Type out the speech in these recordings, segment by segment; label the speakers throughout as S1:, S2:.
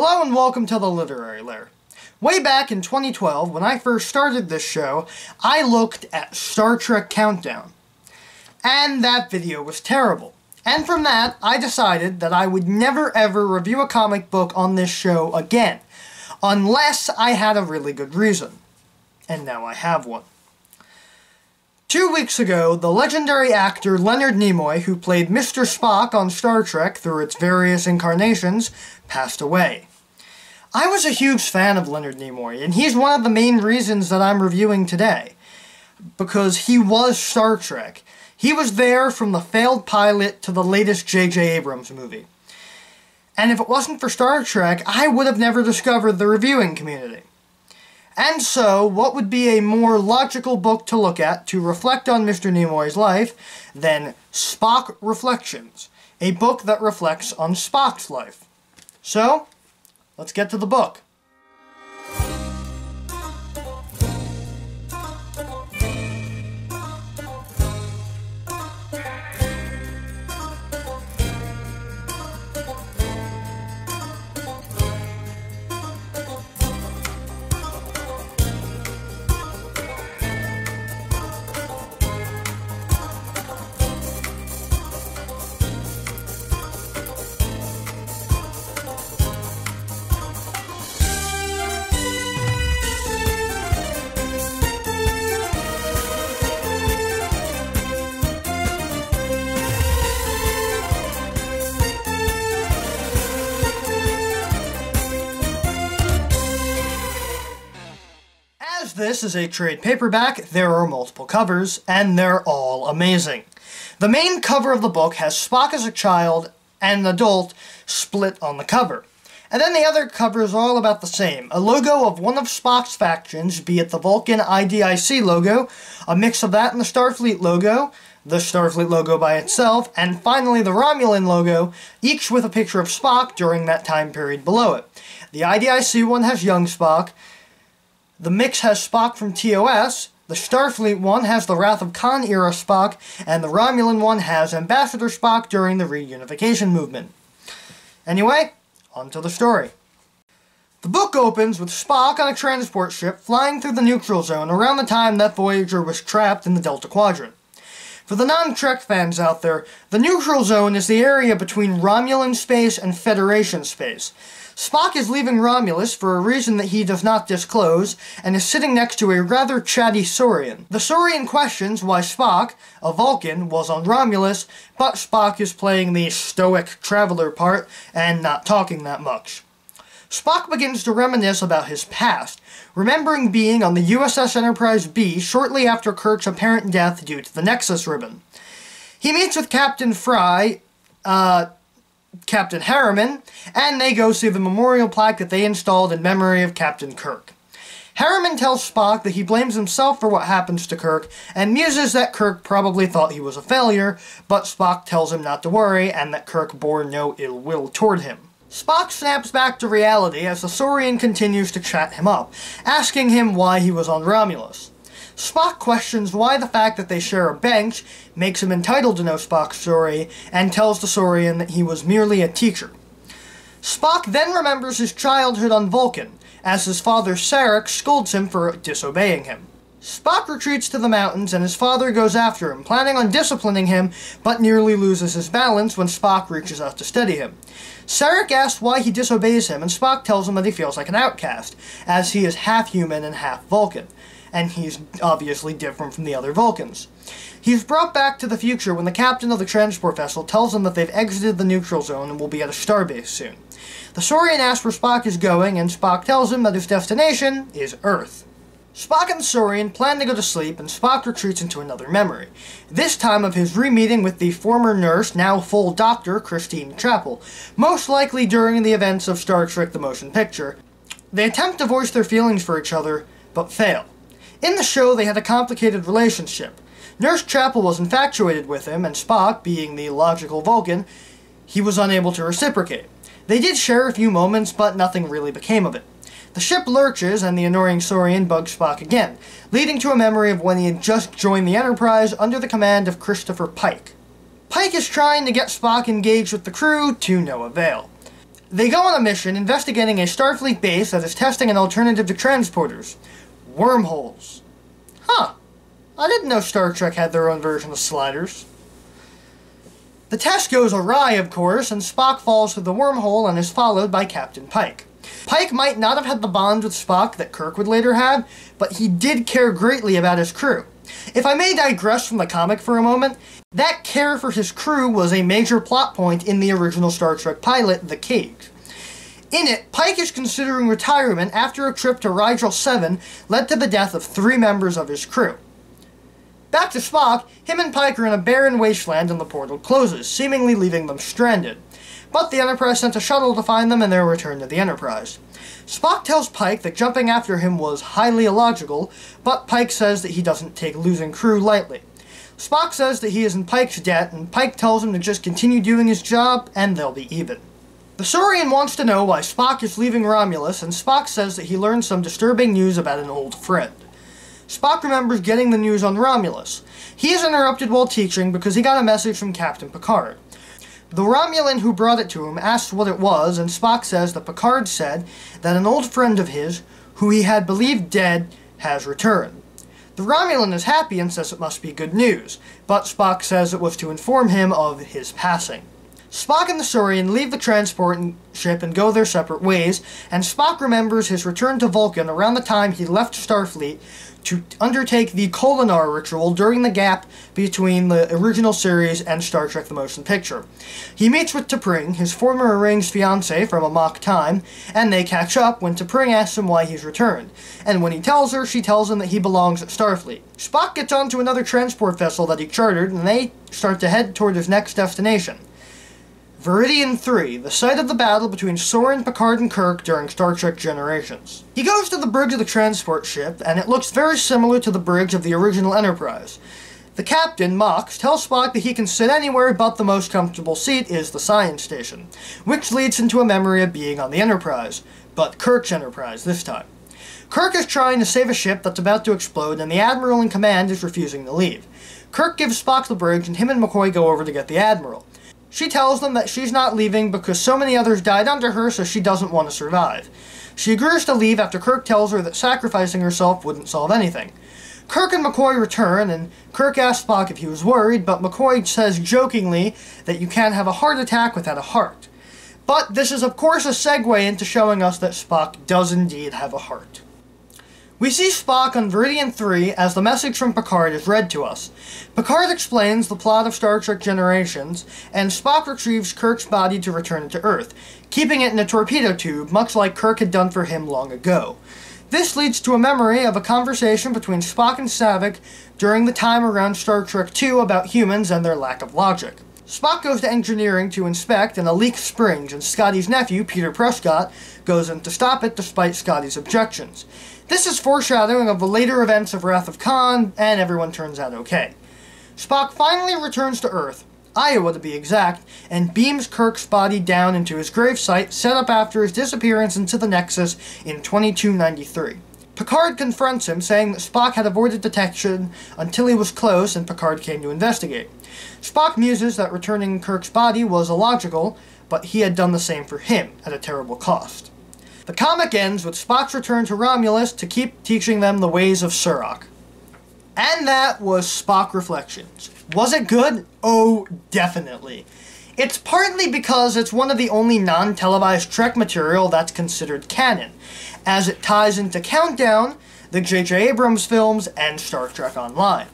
S1: Hello and welcome to the Literary Lair. Way back in 2012, when I first started this show, I looked at Star Trek Countdown. And that video was terrible. And from that, I decided that I would never ever review a comic book on this show again, unless I had a really good reason. And now I have one. 2 weeks ago, the legendary actor Leonard Nimoy, who played Mr. Spock on Star Trek through its various incarnations, passed away. I was a huge fan of Leonard Nimoy, and he's one of the main reasons that I'm reviewing today. Because he was Star Trek. He was there from the failed pilot to the latest J.J. Abrams movie. And if it wasn't for Star Trek, I would have never discovered the reviewing community. And so, what would be a more logical book to look at to reflect on Mr. Nimoy's life than Spock Reflections, a book that reflects on Spock's life. So, let's get to the book. This is a trade paperback, there are multiple covers, and they're all amazing. The main cover of the book has Spock as a child and an adult split on the cover. And then the other covers are all about the same. A logo of one of Spock's factions, be it the Vulcan IDIC logo, a mix of that and the Starfleet logo by itself, and finally the Romulan logo, each with a picture of Spock during that time period below it. The IDIC one has young Spock. The mix has Spock from TOS, the Starfleet one has the Wrath of Khan era Spock, and the Romulan one has Ambassador Spock during the reunification movement. Anyway, on to the story. The book opens with Spock on a transport ship flying through the neutral zone around the time that Voyager was trapped in the Delta Quadrant. For the non-Trek fans out there, the neutral zone is the area between Romulan space and Federation space. Spock is leaving Romulus for a reason that he does not disclose, and is sitting next to a rather chatty Saurian. The Saurian questions why Spock, a Vulcan, was on Romulus, but Spock is playing the stoic traveler part and not talking that much. Spock begins to reminisce about his past, remembering being on the USS Enterprise B shortly after Kirk's apparent death due to the Nexus ribbon. He meets with Captain Harriman, and they go see the memorial plaque that they installed in memory of Captain Kirk. Harriman tells Spock that he blames himself for what happens to Kirk, and muses that Kirk probably thought he was a failure, but Spock tells him not to worry, and that Kirk bore no ill will toward him. Spock snaps back to reality as the Saurian continues to chat him up, asking him why he was on Romulus. Spock questions why the fact that they share a bench makes him entitled to know Spock's story, and tells the Saurian that he was merely a teacher. Spock then remembers his childhood on Vulcan, as his father Sarek scolds him for disobeying him. Spock retreats to the mountains, and his father goes after him, planning on disciplining him, but nearly loses his balance when Spock reaches out to steady him. Sarek asks why he disobeys him, and Spock tells him that he feels like an outcast, as he is half human and half Vulcan, and he's obviously different from the other Vulcans. He's brought back to the future when the captain of the transport vessel tells him that they've exited the neutral zone and will be at a starbase soon. The Saurian asks where Spock is going, and Spock tells him that his destination is Earth. Spock and the Saurian plan to go to sleep, and Spock retreats into another memory, this time of his re-meeting with the former nurse, now full doctor, Christine Chapel, most likely during the events of Star Trek the Motion Picture. They attempt to voice their feelings for each other, but fail. In the show, they had a complicated relationship. Nurse Chapel was infatuated with him, and Spock, being the logical Vulcan, he was unable to reciprocate. They did share a few moments, but nothing really became of it. The ship lurches, and the annoying Saurian bugs Spock again, leading to a memory of when he had just joined the Enterprise under the command of Christopher Pike. Pike is trying to get Spock engaged with the crew, to no avail. They go on a mission investigating a Starfleet base that is testing an alternative to transporters. Wormholes. Huh. I didn't know Star Trek had their own version of sliders. The test goes awry, of course, and Spock falls through the wormhole and is followed by Captain Pike. Pike might not have had the bond with Spock that Kirk would later have, but he did care greatly about his crew. If I may digress from the comic for a moment, that care for his crew was a major plot point in the original Star Trek pilot, The Cage. In it, Pike is considering retirement after a trip to Rigel 7 led to the death of 3 members of his crew. Back to Spock, him and Pike are in a barren wasteland and the portal closes, seemingly leaving them stranded. But the Enterprise sent a shuttle to find them and they return to the Enterprise. Spock tells Pike that jumping after him was highly illogical, but Pike says that he doesn't take losing crew lightly. Spock says that he is in Pike's debt, and Pike tells him to just continue doing his job and they'll be even. The Saurian wants to know why Spock is leaving Romulus, and Spock says that he learned some disturbing news about an old friend. Spock remembers getting the news on Romulus. He is interrupted while teaching because he got a message from Captain Picard. The Romulan who brought it to him asks what it was, and Spock says that Picard said that an old friend of his, who he had believed dead, has returned. The Romulan is happy and says it must be good news, but Spock says it was to inform him of his passing. Spock and the Saurian leave the transport ship and go their separate ways, and Spock remembers his return to Vulcan around the time he left Starfleet to undertake the Kolinar ritual during the gap between the original series and Star Trek the Motion Picture. He meets with T'Pring, his former arranged fiancée from a mock time, and they catch up when T'Pring asks him why he's returned. And when he tells her, she tells him that he belongs at Starfleet. Spock gets onto another transport vessel that he chartered, and they start to head toward his next destination. Veridian 3, the site of the battle between Soren, Picard, and Kirk during Star Trek Generations. He goes to the bridge of the transport ship, and it looks very similar to the bridge of the original Enterprise. The captain, Mox, tells Spock that he can sit anywhere but the most comfortable seat is the science station, which leads into a memory of being on the Enterprise, but Kirk's Enterprise this time. Kirk is trying to save a ship that's about to explode, and the Admiral in command is refusing to leave. Kirk gives Spock the bridge, and him and McCoy go over to get the Admiral. She tells them that she's not leaving because so many others died under her, so she doesn't want to survive. She agrees to leave after Kirk tells her that sacrificing herself wouldn't solve anything. Kirk and McCoy return, and Kirk asks Spock if he was worried, but McCoy says jokingly that you can't have a heart attack without a heart. But this is of course a segue into showing us that Spock does indeed have a heart. We see Spock on Veridian 3 as the message from Picard is read to us. Picard explains the plot of Star Trek Generations, and Spock retrieves Kirk's body to return it to Earth, keeping it in a torpedo tube, much like Kirk had done for him long ago. This leads to a memory of a conversation between Spock and Saavik during the time around Star Trek II about humans and their lack of logic. Spock goes to engineering to inspect, and a leak springs, and Scotty's nephew, Peter Prescott, goes in to stop it despite Scotty's objections. This is foreshadowing of the later events of Wrath of Khan, and everyone turns out okay. Spock finally returns to Earth, Iowa to be exact, and beams Kirk's body down into his gravesite set up after his disappearance into the Nexus in 2293. Picard confronts him, saying that Spock had avoided detection until he was close and Picard came to investigate. Spock muses that returning Kirk's body was illogical, but he had done the same for him, at a terrible cost. The comic ends with Spock's return to Romulus to keep teaching them the ways of Surak. And that was Spock Reflections. Was it good? Oh, definitely. It's partly because it's one of the only non-televised Trek material that's considered canon, as it ties into Countdown, the J.J. Abrams films, and Star Trek Online.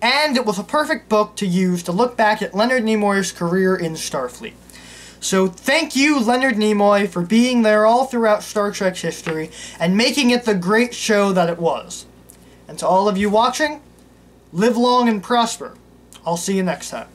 S1: And it was a perfect book to use to look back at Leonard Nimoy's career in Starfleet. So thank you, Leonard Nimoy, for being there all throughout Star Trek's history and making it the great show that it was. And to all of you watching, live long and prosper. I'll see you next time.